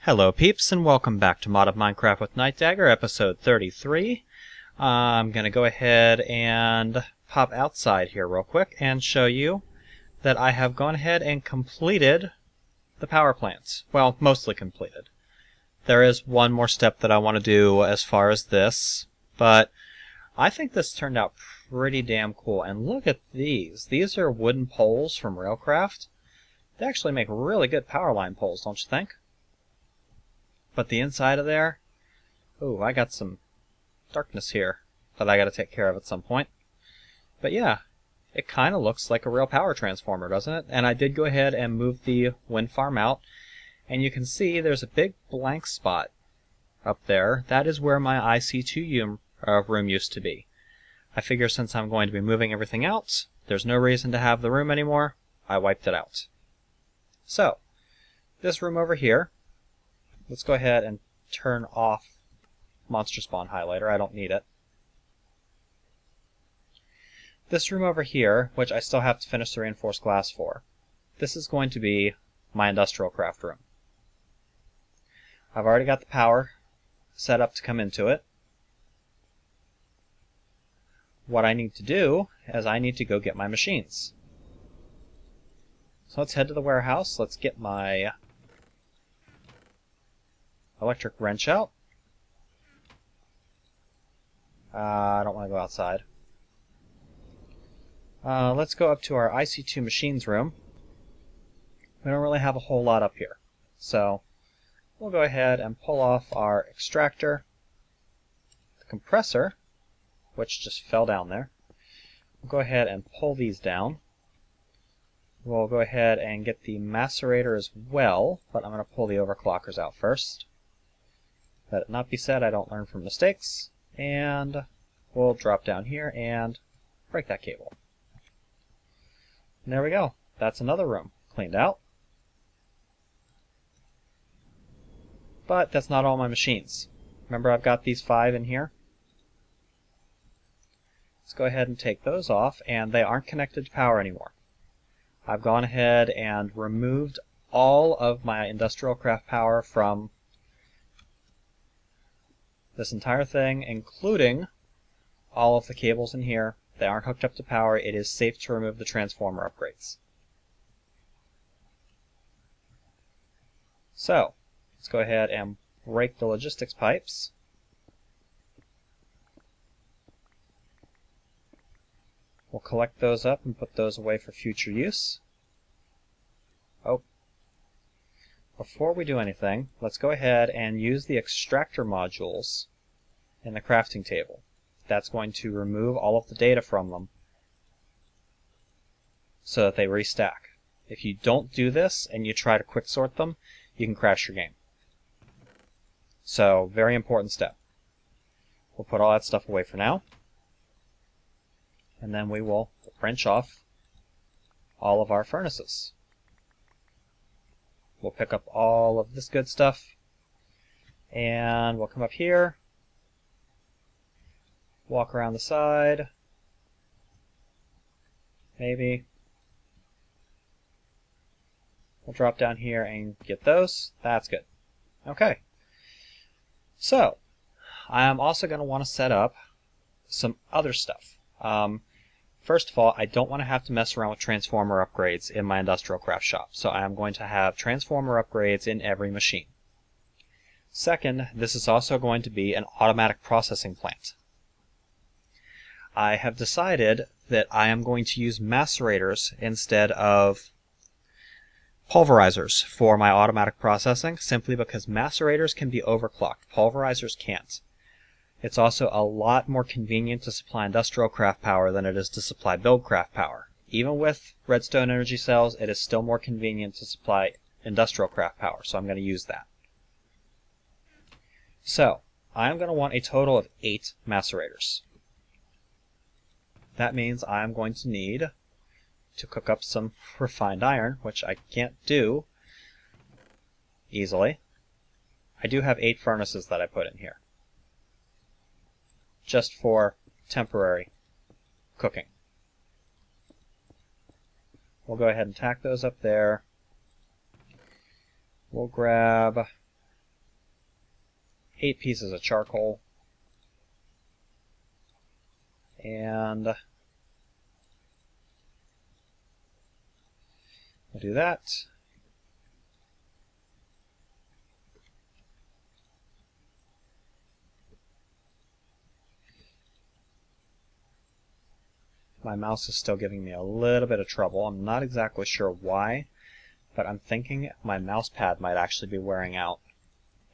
Hello peeps, and welcome back to Mod of Minecraft with Nightdagger, episode 33. I'm going to go ahead and pop outside here real quick and show you that I have gone ahead and completed the power plants. Well, mostly completed. There is one more step that I want to do as far as this, but I think this turned out pretty damn cool. And look at these. These are wooden poles from Railcraft. They actually make really good power line poles, don't you think? But the inside of there, ooh, I got some darkness here that I got to take care of at some point. But yeah, it kind of looks like a real power transformer, doesn't it? And I did go ahead and move the wind farm out, and you can see there's a big blank spot up there. That is where my IC2 room used to be. I figure since I'm going to be moving everything out, there's no reason to have the room anymore. I wiped it out. So, this room over here, let's go ahead and turn off Monster Spawn Highlighter. I don't need it. This room over here, which I still have to finish the reinforced glass for, this is going to be my Industrialcraft room. I've already got the power set up to come into it. What I need to do is I need to go get my machines. So let's head to the warehouse. Let's get my electric wrench out. I don't want to go outside. Let's go up to our IC2 machines room. We don't really have a whole lot up here. So we'll go ahead and pull off our extractor, the compressor, which just fell down there. We'll go ahead and pull these down. We'll go ahead and get the macerator as well, but I'm going to pull the overclockers out first. Let it not be said I don't learn from mistakes. And we'll drop down here and break that cable. And there we go. That's another room cleaned out. But that's not all my machines. Remember, I've got these 5 in here. Let's go ahead and take those off, and they aren't connected to power anymore. I've gone ahead and removed all of my Industrialcraft power from this entire thing, including all of the cables in here. They aren't hooked up to power. It is safe to remove the transformer upgrades. So, let's go ahead and break the logistics pipes. We'll collect those up and put those away for future use. Oh, before we do anything, let's go ahead and use the extractor modules in the crafting table. That's going to remove all of the data from them so that they restack. If you don't do this and you try to quick sort them, you can crash your game. So, very important step. We'll put all that stuff away for now. And then we will wrench off all of our furnaces. We'll pick up all of this good stuff, and we'll come up here, walk around the side, maybe. We'll drop down here and get those. That's good. Okay. So, I'm also going to want to set up some other stuff. First of all, I don't want to have to mess around with transformer upgrades in my Industrialcraft shop, so I am going to have transformer upgrades in every machine. Second, this is also going to be an automatic processing plant. I have decided that I am going to use macerators instead of pulverizers for my automatic processing, simply because macerators can be overclocked. Pulverizers can't. It's also a lot more convenient to supply Industrialcraft power than it is to supply Buildcraft power. Even with redstone energy cells, it is still more convenient to supply Industrialcraft power, so I'm going to use that. So, I'm going to want a total of 8 macerators. That means I'm going to need to cook up some refined iron, which I can't do easily. I do have 8 furnaces that I put in here, just for temporary cooking. We'll go ahead and tack those up there. We'll grab 8 pieces of charcoal. And we'll do that. My mouse is still giving me a little bit of trouble. I'm not exactly sure why, but I'm thinking my mouse pad might actually be wearing out.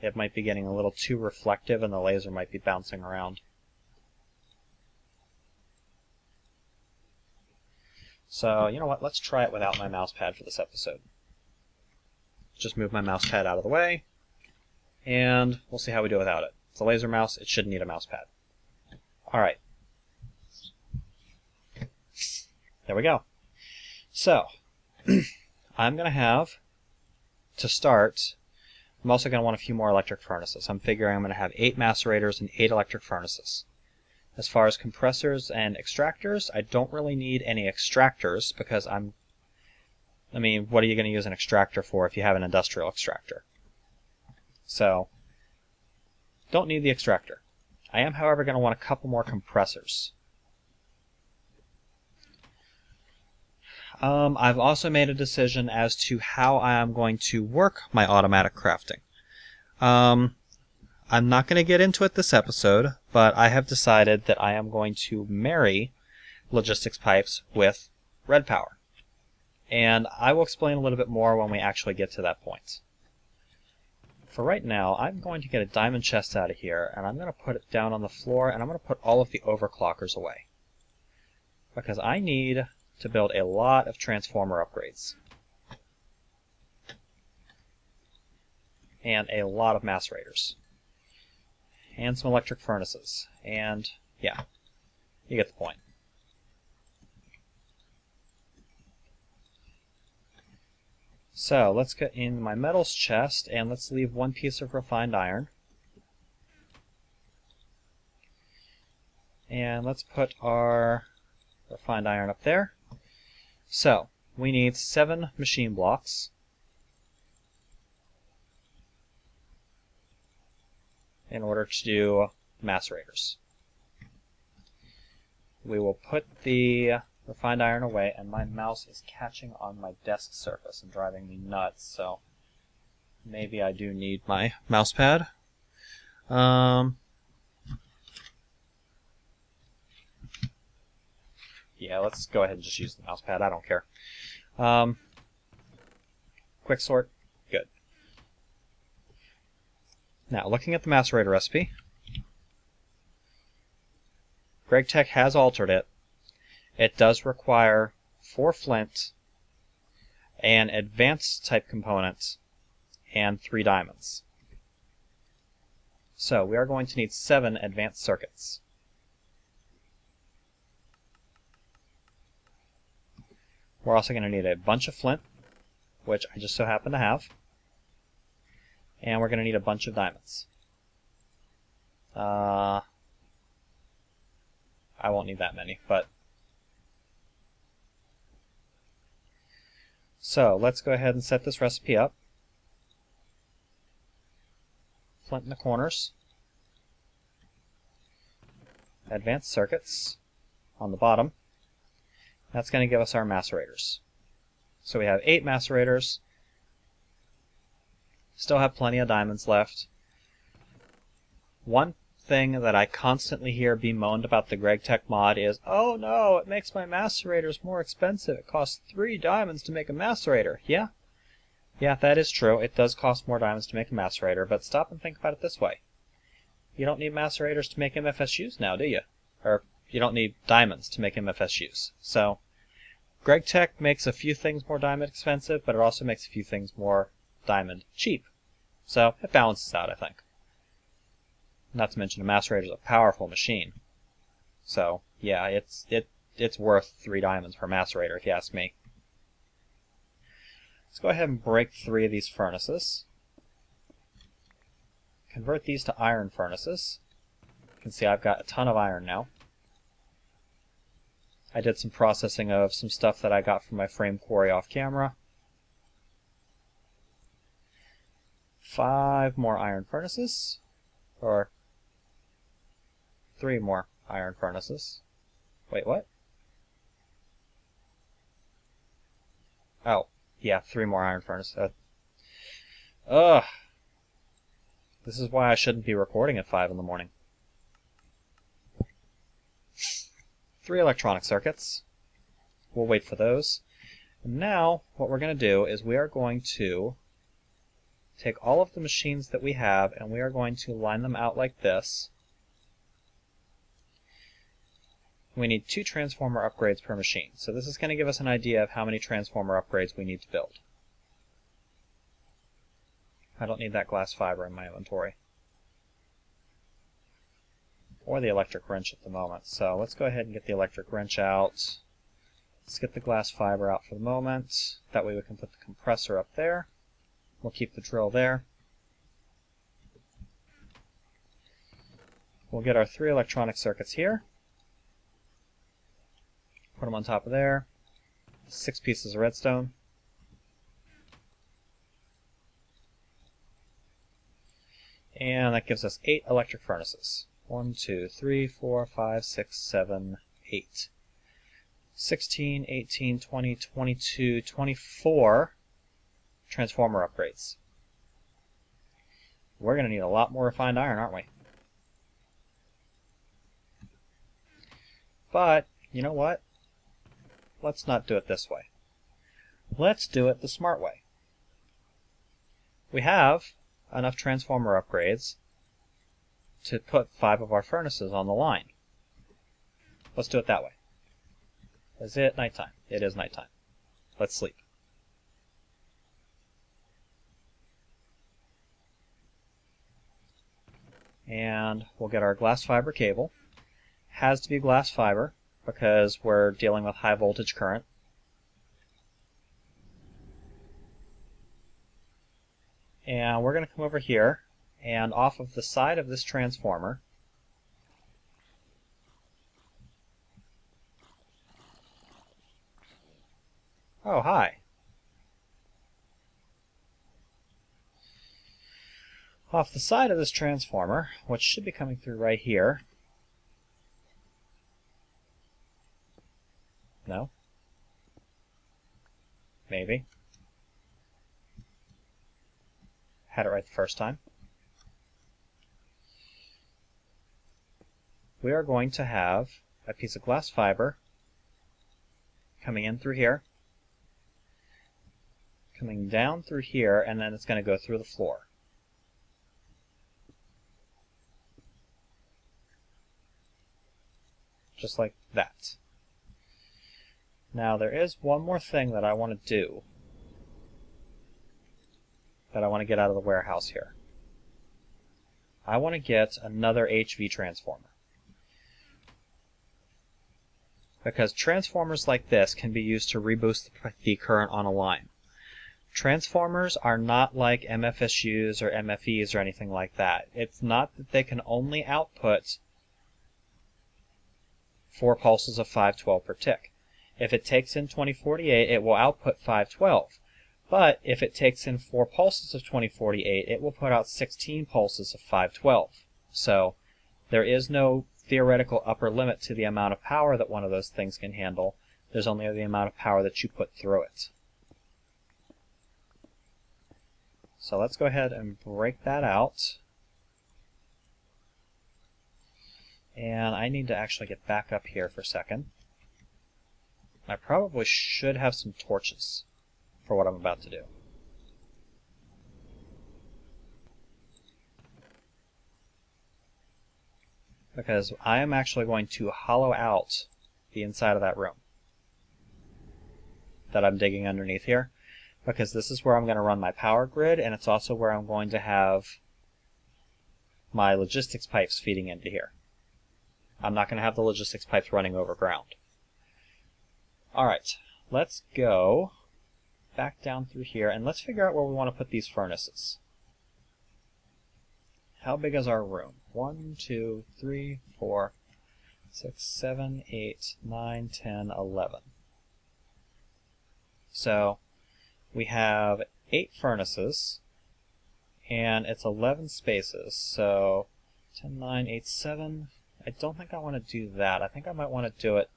It might be getting a little too reflective and the laser might be bouncing around. So, you know what, let's try it without my mouse pad for this episode. Just move my mouse pad out of the way, and we'll see how we do without it. It's a laser mouse, it shouldn't need a mouse pad. Alright. There we go. So, I'm going to have, to start, I'm also going to want a few more electric furnaces. I'm figuring I'm going to have 8 macerators and 8 electric furnaces. As far as compressors and extractors, I don't really need any extractors because I mean, what are you going to use an extractor for if you have an industrial extractor? So, don't need the extractor. I am, however, going to want a couple more compressors. I've also made a decision as to how I am going to work my automatic crafting. I'm not going to get into it this episode, but I have decided that I am going to marry logistics pipes with red power. And I will explain a little bit more when we actually get to that point. For right now, I'm going to get a diamond chest out of here, and I'm going to put it down on the floor, and I'm going to put all of the overclockers away. Because I need to build a lot of transformer upgrades. And a lot of macerators. And some electric furnaces. And, yeah, you get the point. So, let's get in my metals chest, and let's leave 1 piece of refined iron. And let's put our refined iron up there. So, we need 7 machine blocks. In order to do macerators. We will put the refined iron away, and my mouse is catching on my desk surface and driving me nuts, so maybe I do need my mouse pad. Yeah, let's go ahead and just use the mouse pad. I don't care. Quick sort. Good. Now, looking at the macerator recipe, GregTech has altered it. It does require 4 flint, an advanced type component, and 3 diamonds. So, we are going to need 7 advanced circuits. We're also going to need a bunch of flint, which I just so happen to have. And we're going to need a bunch of diamonds. I won't need that many, but... So, let's go ahead and set this recipe up. Flint in the corners. Advanced circuits on the bottom. That's going to give us our macerators. So we have 8 macerators. Still have plenty of diamonds left. One thing that I constantly hear bemoaned about the GregTech mod is, oh no, it makes my macerators more expensive. It costs 3 diamonds to make a macerator. Yeah, that is true. It does cost more diamonds to make a macerator, but stop and think about it this way. You don't need macerators to make MFSUs now, do you? Or you don't need diamonds to make MFSUs. So, GregTech makes a few things more diamond expensive, but it also makes a few things more diamond cheap. So, it balances out, I think. Not to mention a macerator is a powerful machine. So, yeah, it's worth 3 diamonds per macerator, if you ask me. Let's go ahead and break 3 of these furnaces. Convert these to iron furnaces. You can see I've got a ton of iron now. I did some processing of some stuff that I got from my frame quarry off camera. 5 more iron furnaces. Or 3 more iron furnaces. Wait, what? Oh, yeah, 3 more iron furnaces. Ugh! This is why I shouldn't be recording at 5 in the morning. 3 electronic circuits. We'll wait for those. And now, what we're going to do is we are going to take all of the machines that we have and we are going to line them out like this. We need 2 transformer upgrades per machine. So this is going to give us an idea of how many transformer upgrades we need to build. I don't need that glass fiber in my inventory. Or the electric wrench at the moment. So let's go ahead and get the electric wrench out. Let's get the glass fiber out for the moment. That way we can put the compressor up there. We'll keep the drill there. We'll get our 3 electronic circuits here. Put them on top of there. 6 pieces of redstone. And that gives us 8 electric furnaces. 1, 2, 3, 4, 5, 6, 7, 8. 16, 18, 20, 22, 24 transformer upgrades. We're going to need a lot more refined iron, aren't we? But, you know what? Let's not do it this way. Let's do it the smart way. We have enough transformer upgrades to put 5 of our furnaces on the line. Let's do it that way. Is it nighttime? It is nighttime. Let's sleep. And we'll get our glass fiber cable. Has to be glass fiber because we're dealing with high voltage current. And we're going to come over here and off of the side of this transformer, oh, hi. Off the side of this transformer, which should be coming through right here. No? Maybe. Had it right the first time. We are going to have a piece of glass fiber coming in through here, coming down through here, and then it's going to go through the floor. Just like that. Now there is one more thing that I want to do, that I want to get out of the warehouse here. I want to get another HV transformer. Because transformers like this can be used to reboost the current on a line. Transformers are not like MFSUs or MFEs or anything like that. It's not that they can only output 4 pulses of 512 per tick. If it takes in 2048, it will output 512. But if it takes in 4 pulses of 2048, it will put out 16 pulses of 512. So there is no theoretical upper limit to the amount of power that one of those things can handle. There's only the amount of power that you put through it. So let's go ahead and break that out. And I need to actually get back up here for a second. I probably should have some torches for what I'm about to do. Because I am actually going to hollow out the inside of that room that I'm digging underneath here, because this is where I'm going to run my power grid, and it's also where I'm going to have my logistics pipes feeding into here. I'm not going to have the logistics pipes running over ground. Alright, let's go back down through here, and let's figure out where we want to put these furnaces. How big is our room? 1, 2, 3, 4, 6, 7, 8, 9, 10, 11. So we have 8 furnaces, and it's 11 spaces, so 10, 9, 8, 7. I don't think I want to do that. I think I might want to do it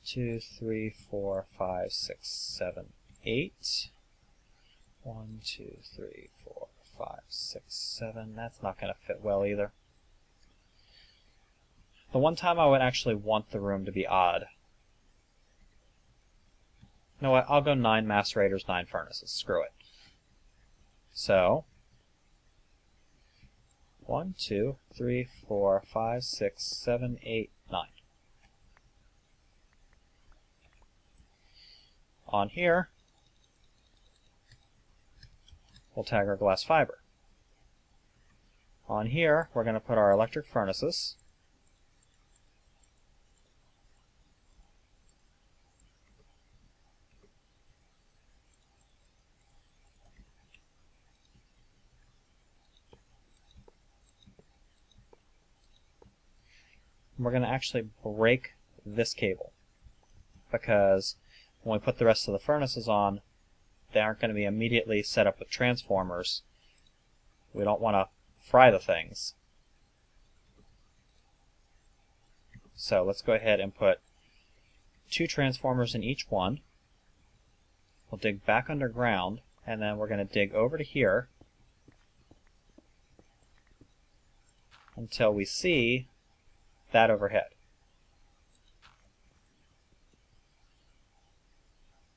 2, 3, 4, 5, 6, 7, 8. 1, 2, 3, 4, 5, 6, 7. That's not going to fit well either. The one time I would actually want the room to be odd. You know what? I'll go 9 macerators, 9 furnaces. Screw it. So, 1, 2, 3, 4, 5, 6, 7, 8, 9. On here, we'll tag our glass fiber. On here, we're going to put our electric furnaces. We're going to actually break this cable, because when we put the rest of the furnaces on, they aren't going to be immediately set up with transformers. We don't want to fry the things. So let's go ahead and put 2 transformers in each one. We'll dig back underground, and then we're going to dig over to here until we see that overhead.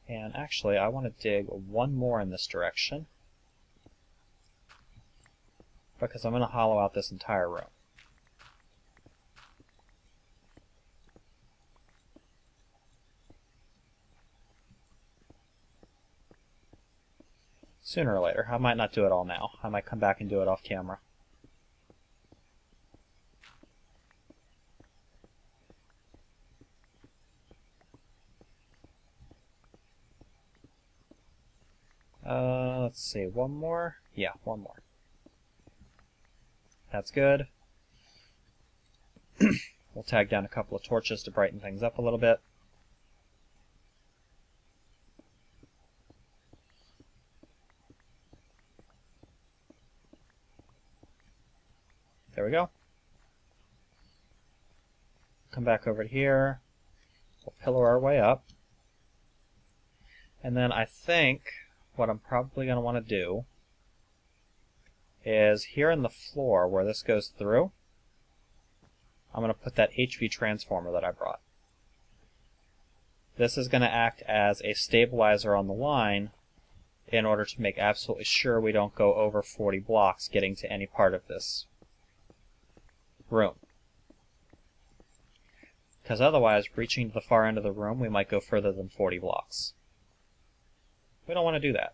And actually, I want to dig one more in this direction, because I'm going to hollow out this entire room. Sooner or later. I might not do it all now. I might come back and do it off camera. Let's see, one more? Yeah, one more. That's good. We'll tag down a couple of torches to brighten things up a little bit. There we go. Come back over to here. We'll pillar our way up. And then I think what I'm probably going to want to do is here in the floor where this goes through, I'm going to put that HV transformer that I brought. This is going to act as a stabilizer on the line in order to make absolutely sure we don't go over 40 blocks getting to any part of this room. Because otherwise, reaching to the far end of the room, we might go further than 40 blocks. We don't want to do that.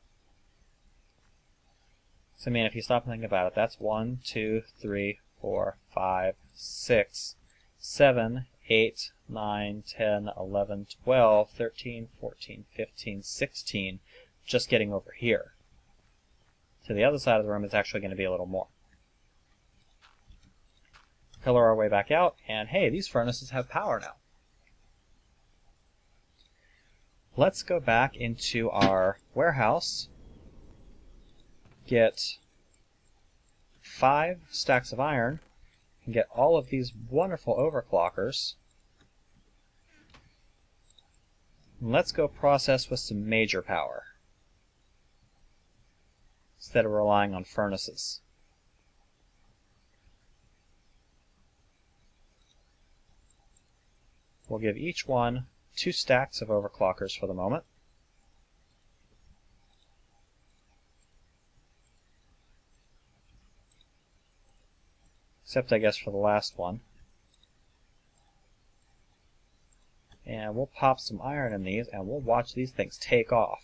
So, I mean, if you stop and think about it, that's 1, 2, 3, 4, 5, 6, 7, 8, 9, 10, 11, 12, 13, 14, 15, 16, just getting over here. To the other side of the room, it's actually going to be a little more. Pillar our way back out, and hey, these furnaces have power now. Let's go back into our warehouse, get 5 stacks of iron, and get all of these wonderful overclockers. And let's go process with some major power, instead of relying on furnaces. We'll give each one 2 stacks of overclockers for the moment. Except, I guess, for the last one. And we'll pop some iron in these, and we'll watch these things take off.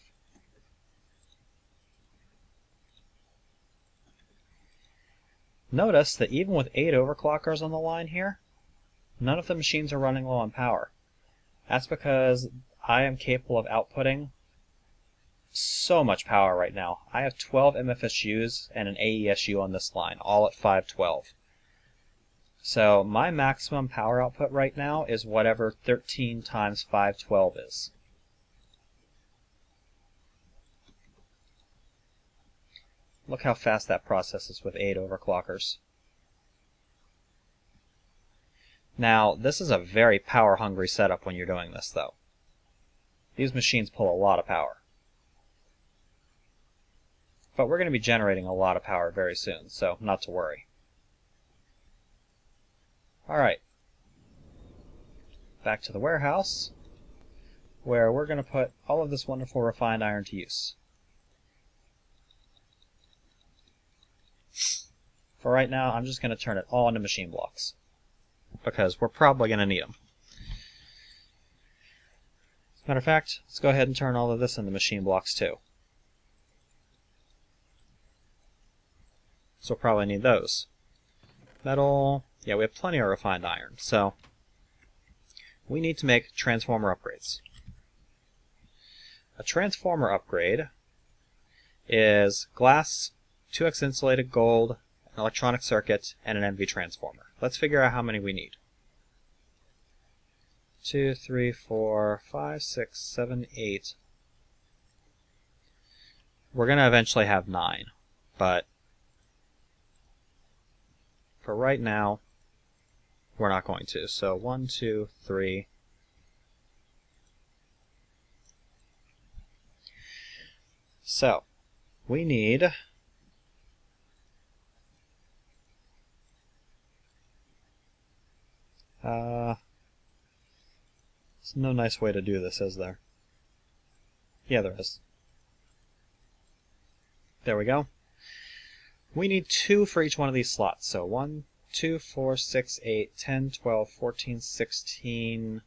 Notice that even with 8 overclockers on the line here, none of the machines are running low on power. That's because I am capable of outputting so much power right now. I have 12 MFSUs and an AESU on this line, all at 512. So my maximum power output right now is whatever 13 times 512 is. Look how fast that processes with 8 overclockers. Now, this is a very power-hungry setup when you're doing this, though. These machines pull a lot of power. But we're going to be generating a lot of power very soon, so not to worry. Alright. Back to the warehouse, where we're going to put all of this wonderful refined iron to use. For right now, I'm just going to turn it all into machine blocks, because we're probably going to need them. As a matter of fact, let's go ahead and turn all of this into machine blocks too. So we'll probably need those. Metal, yeah, we have plenty of refined iron, so we need to make transformer upgrades. A transformer upgrade is glass, 2x insulated gold, an electronic circuit, and an NV transformer. Let's figure out how many we need. 2, 3, 4, 5, 6, 7, 8. We're going to eventually have 9, but for right now, we're not going to. So 1, 2, 3. So we need there's no nice way to do this, is there? Yeah, there is. There we go. We need 2 for each one of these slots. So 1, 2, 4, 6, 8, 10, 12, 14, 16,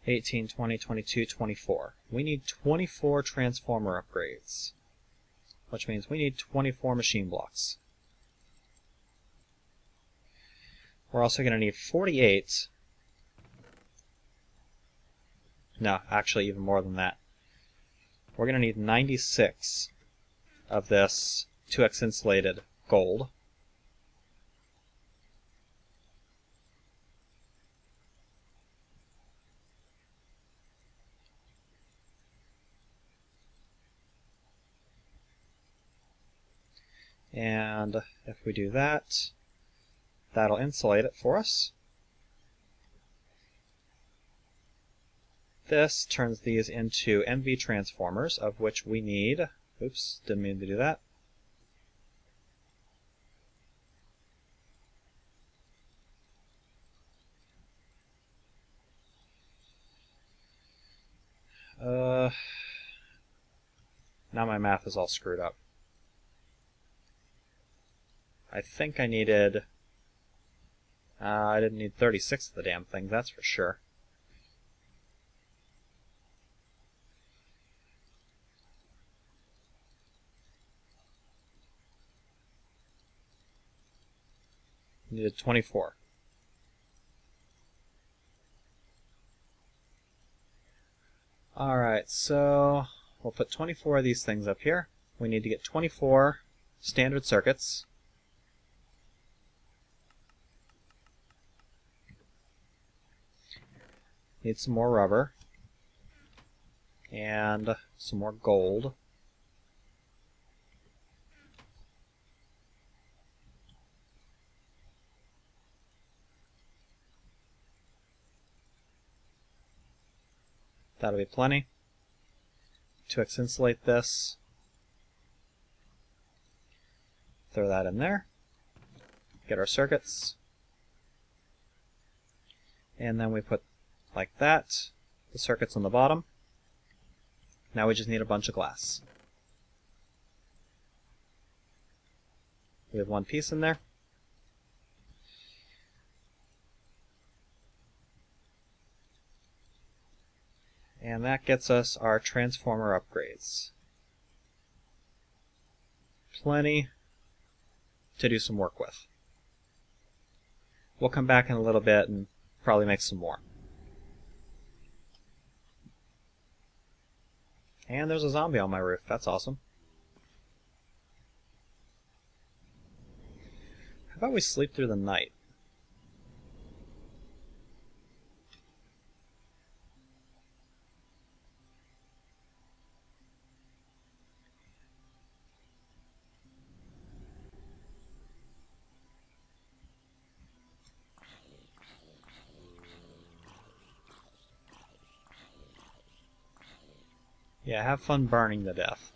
18, 20, 22, 24. We need 24 transformer upgrades, which means we need 24 machine blocks. We're also going to need 48. No, actually even more than that. We're going to need 96 of this 2x insulated gold. And if we do that, that'll insulate it for us. This turns these into MV transformers, of which we need, oops, didn't mean to do that. Now my math is all screwed up. I think I needed, I didn't need 36 of the damn thing, that's for sure. Needed 24. Alright, so we'll put 24 of these things up here. We need to get 24 standard circuits. Need some more rubber. And some more gold. That'll be plenty. 2x insulate this. Throw that in there. Get our circuits. And then we put like that, the circuits on the bottom. Now we just need a bunch of glass. We have one piece in there. And that gets us our transformer upgrades. Plenty to do some work with. We'll come back in a little bit and probably make some more. And there's a zombie on my roof. That's awesome. How about we sleep through the night? Yeah, have fun burning to death.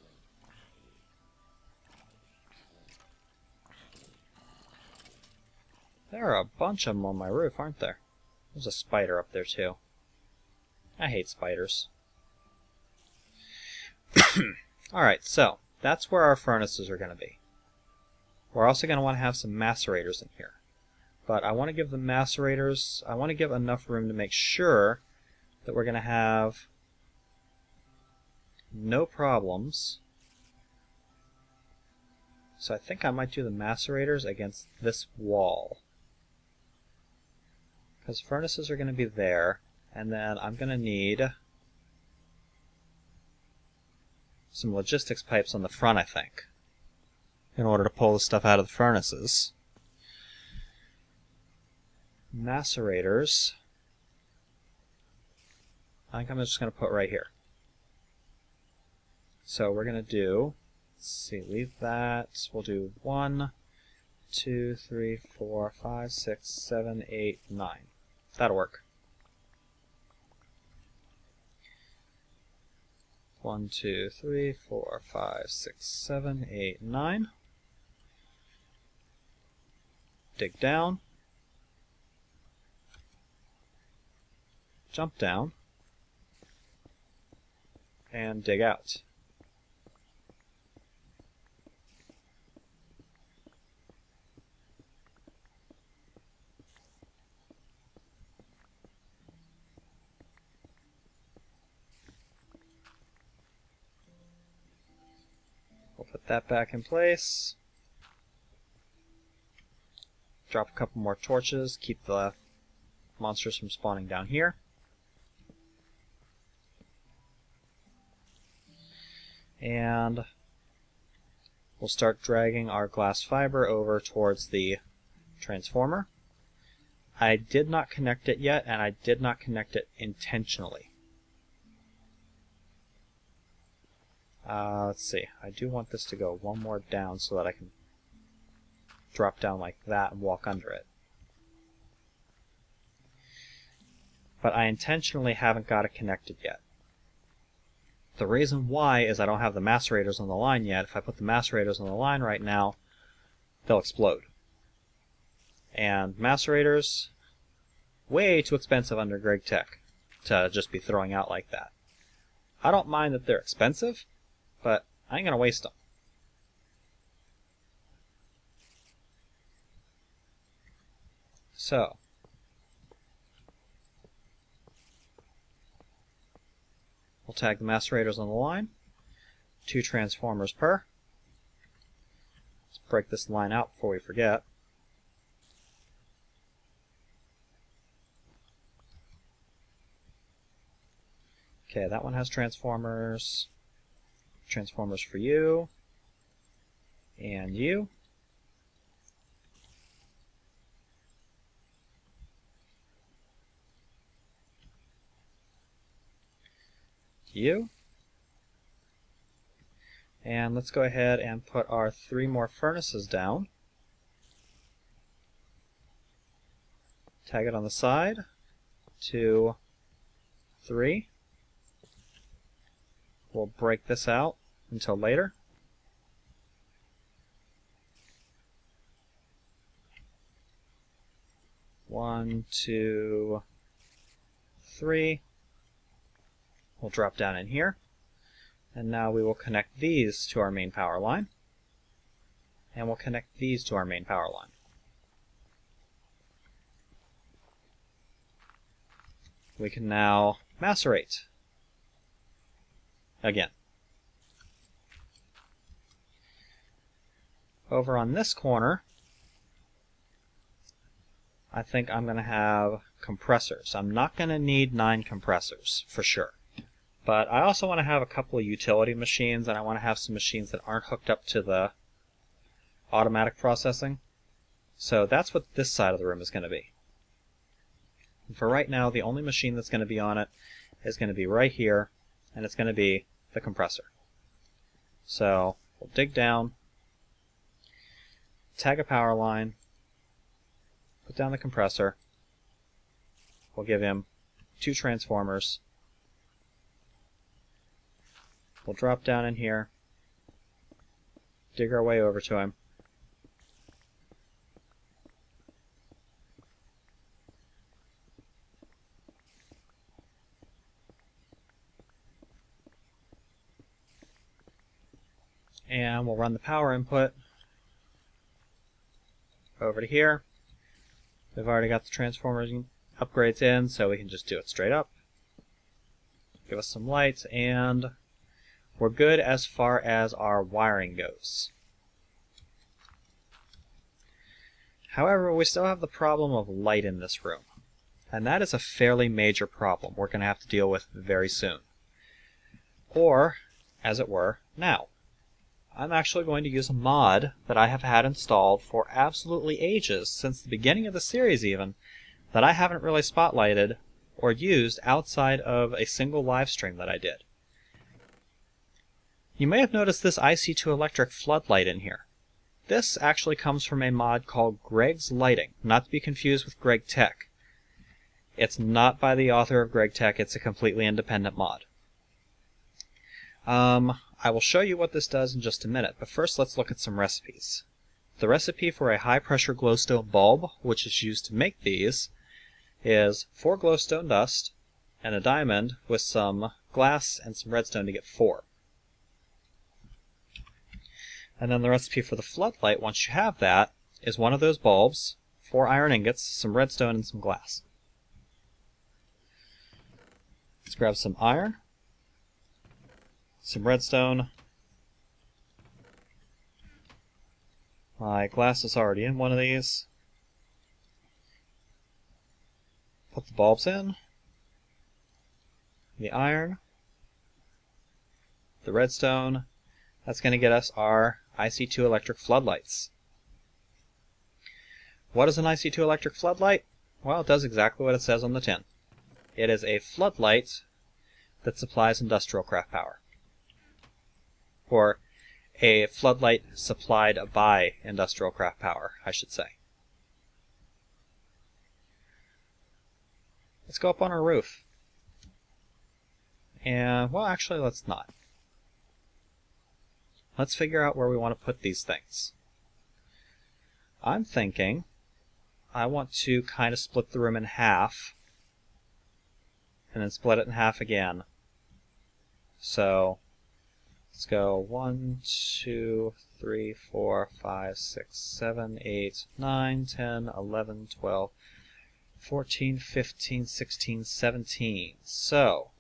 There are a bunch of them on my roof, aren't there? There's a spider up there, too. I hate spiders. Alright, so that's where our furnaces are going to be. We're also going to want to have some macerators in here. But I want to give the macerators, I want to give enough room to make sure that we're going to have no problems. So I think I might do the macerators against this wall. Because furnaces are going to be there, and then I'm going to need some logistics pipes on the front, I think, in order to pull the stuff out of the furnaces. Macerators, I think I'm just going to put right here. So we're going to do, let's see, leave that, we'll do 1, 2, 3, 4, 5, 6, 7, 8, 9. That'll work. 1, 2, 3, 4, 5, 6, 7, 8, 9. Dig down. Jump down. And dig out. We'll put that back in place. Drop a couple more torches, keep the monsters from spawning down here. And we'll start dragging our glass fiber over towards the transformer. I did not connect it yet, and I did not connect it intentionally. Let's see, I do want this to go one more down so that I can drop down like that and walk under it. But I intentionally haven't got it connected yet. The reason why is I don't have the macerators on the line yet. If I put the macerators on the line right now, they'll explode. And macerators, way too expensive under Greg Tech to just be throwing out like that. I don't mind that they're expensive, but I ain't gonna waste them. So, we'll tag the macerators on the line. 2 transformers per. Let's break this line out before we forget. Okay, that one has transformers. Transformers for you. And you. You. And let's go ahead and put our 3 more furnaces down. Tag it on the side. 2, 3. We'll break this out until later. One, 2, 3. We'll drop down in here. And now we will connect these to our main power line. And we'll connect these to our main power line. We can now macerate again. Over on this corner, I think I'm going to have compressors. I'm not going to need 9 compressors, for sure. But I also want to have a couple of utility machines, and I want to have some machines that aren't hooked up to the automatic processing. So that's what this side of the room is going to be. And for right now, the only machine that's going to be on it is going to be right here, and it's going to be the compressor. So we'll dig down, tag a power line, put down the compressor. We'll give him 2 transformers. We'll drop down in here, dig our way over to him. And we'll run the power input over to here. We've already got the transformers upgrades in, so we can just do it straight up. Give us some lights, and we're good as far as our wiring goes. However, we still have the problem of light in this room, and that is a fairly major problem we're going to have to deal with very soon. Or, as it were, now. I'm actually going to use a mod that I have had installed for absolutely ages, since the beginning of the series even, that I haven't really spotlighted or used outside of a single live stream that I did. You may have noticed this IC2 electric floodlight in here. This actually comes from a mod called Greg's Lighting, not to be confused with Greg Tech. It's not by the author of Greg Tech, it's a completely independent mod. I will show you what this does in just a minute, but first let's look at some recipes. The recipe for a high-pressure glowstone bulb, which is used to make these, is 4 glowstone dust and a diamond with some glass and some redstone to get 4. And then the recipe for the floodlight, once you have that, is one of those bulbs, 4 iron ingots, some redstone, and some glass. Let's grab some iron, some redstone. My glass is already in one of these. Put the bulbs in, the iron, the redstone. That's going to get us our IC2 electric floodlights. What is an IC2 electric floodlight? Well, it does exactly what it says on the tin. It is a floodlight that supplies Industrialcraft power. Or a floodlight supplied by Industrialcraft power, I should say. Let's go up on our roof. And, well, actually, let's not. Let's figure out where we want to put these things. I'm thinking I want to kind of split the room in half, and then split it in half again. So, let's go 1, 2, 3, 4, 5, 6, 7, 8, 9, 10, 11, 12, 14, 15, 16, 17. So,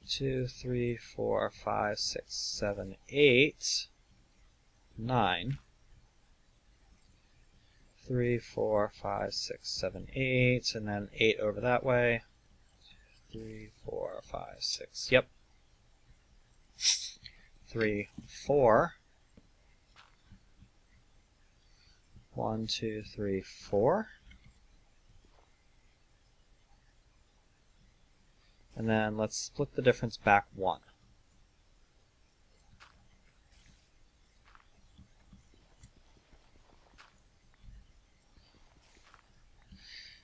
2, 3, 4, 5, 6, 7, 8, 9. 3, 4, 5, 6, 7, 8, and then 8 over that way. 3, 4, 5, 6. Yep. 3, 4. 1, 2, 3, 4. And then let's split the difference back 1.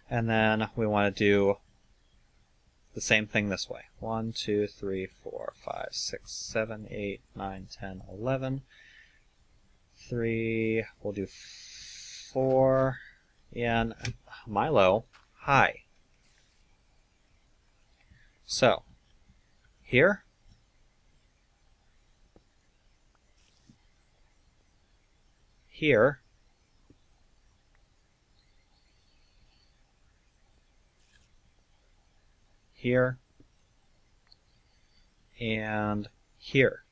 And then we want to do the same thing this way. 1, 2, 3, 4, 5, 6, 7, 8, 9, 10, 11. 3, we'll do 4. And Milo, hi. So, here, here, here, and here.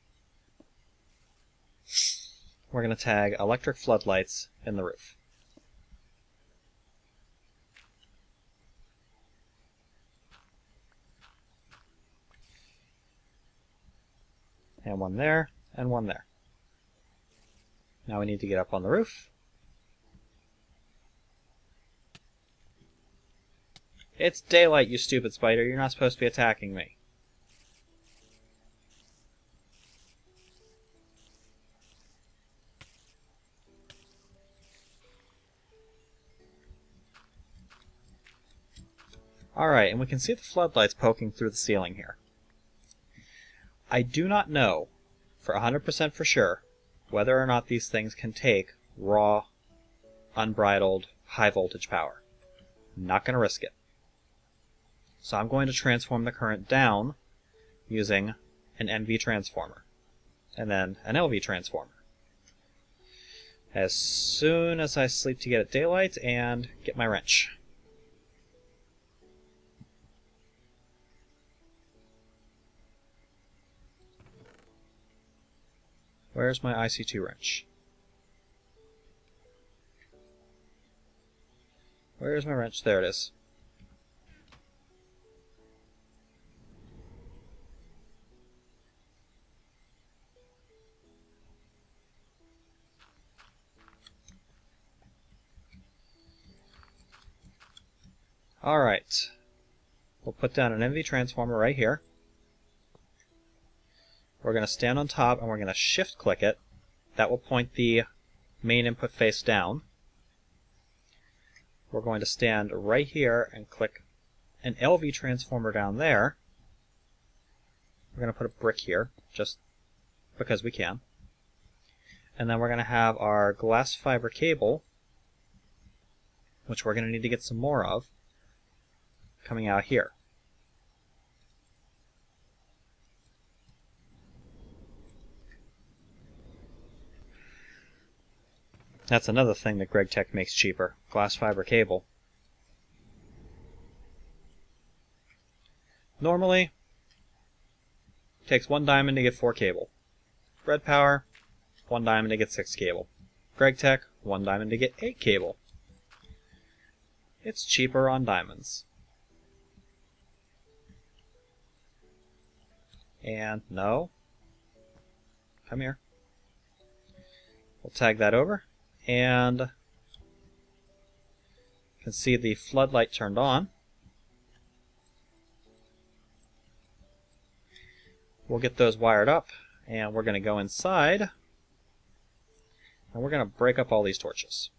We're going to tag electric floodlights in the roof. And one there, and one there. Now we need to get up on the roof. It's daylight, you stupid spider. You're not supposed to be attacking me. Alright, and we can see the floodlights poking through the ceiling here. I do not know for 100% for sure whether or not these things can take raw, unbridled, high voltage power. I'm not going to risk it. So I'm going to transform the current down using an NV transformer and then an LV transformer as soon as I sleep to get it daylight and get my wrench. Where's my IC2 wrench? Where's my wrench? There it is. Alright. We'll put down an NV transformer right here. We're going to stand on top and we're going to shift click it. That will point the main input face down. We're going to stand right here and click an LV transformer down there. We're going to put a brick here, just because we can. And then we're going to have our glass fiber cable, which we're going to need to get some more of, coming out here. That's another thing that Greg Tech makes cheaper, glass fiber cable. Normally, it takes 1 diamond to get 4 cable. Red Power, 1 diamond to get 6 cable. Greg Tech, 1 diamond to get 8 cable. It's cheaper on diamonds. And no. Come here. We'll tag that over. And you can see the floodlight turned on. We'll get those wired up, and we're going to go inside, and we're going to break up all these torches.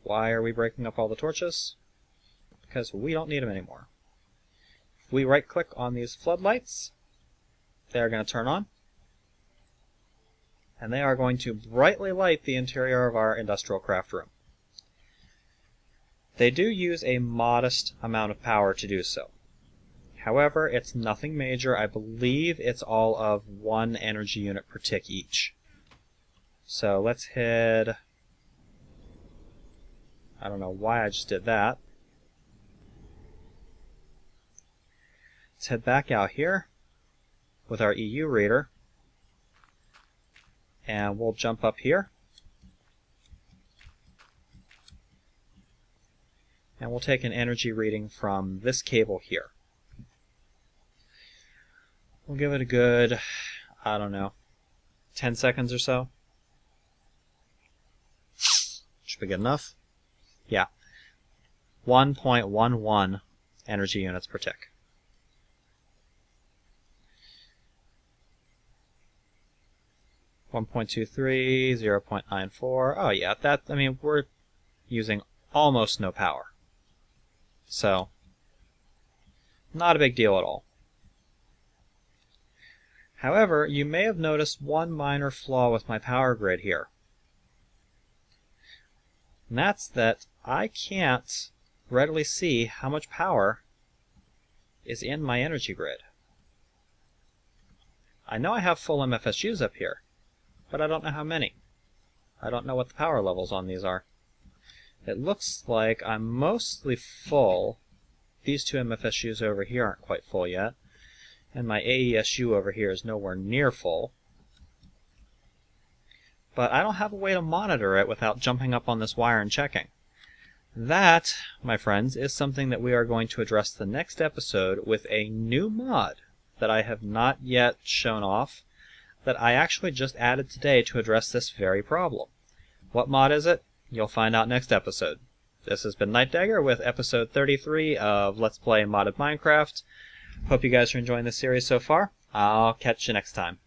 Why are we breaking up all the torches? Because we don't need them anymore. If we right-click on these floodlights, they're going to turn on, and they are going to brightly light the interior of our Industrialcraft room. They do use a modest amount of power to do so. However, it's nothing major. I believe it's all of 1 energy unit per tick each. So let's head... I don't know why I just did that. Let's head back out here with our EU reader. And we'll jump up here. And we'll take an energy reading from this cable here. We'll give it a good, I don't know, 10 seconds or so. Should be good enough. Yeah. 1.11 energy units per tick. .23, 0.94. Oh yeah, that, I mean, we're using almost no power. So, not a big deal at all. However, you may have noticed one minor flaw with my power grid here. And that's that I can't readily see how much power is in my energy grid. I know I have full MFSUs up here, but I don't know how many. I don't know what the power levels on these are. It looks like I'm mostly full. These 2 MFSUs over here aren't quite full yet. And my AESU over here is nowhere near full. But I don't have a way to monitor it without jumping up on this wire and checking. That, my friends, is something that we are going to address the next episode with a new mod that I have not yet shown off, that I actually just added today to address this very problem. What mod is it? You'll find out next episode. This has been Nightdagger with episode 33 of Let's Play Modded Minecraft. Hope you guys are enjoying this series so far. I'll catch you next time.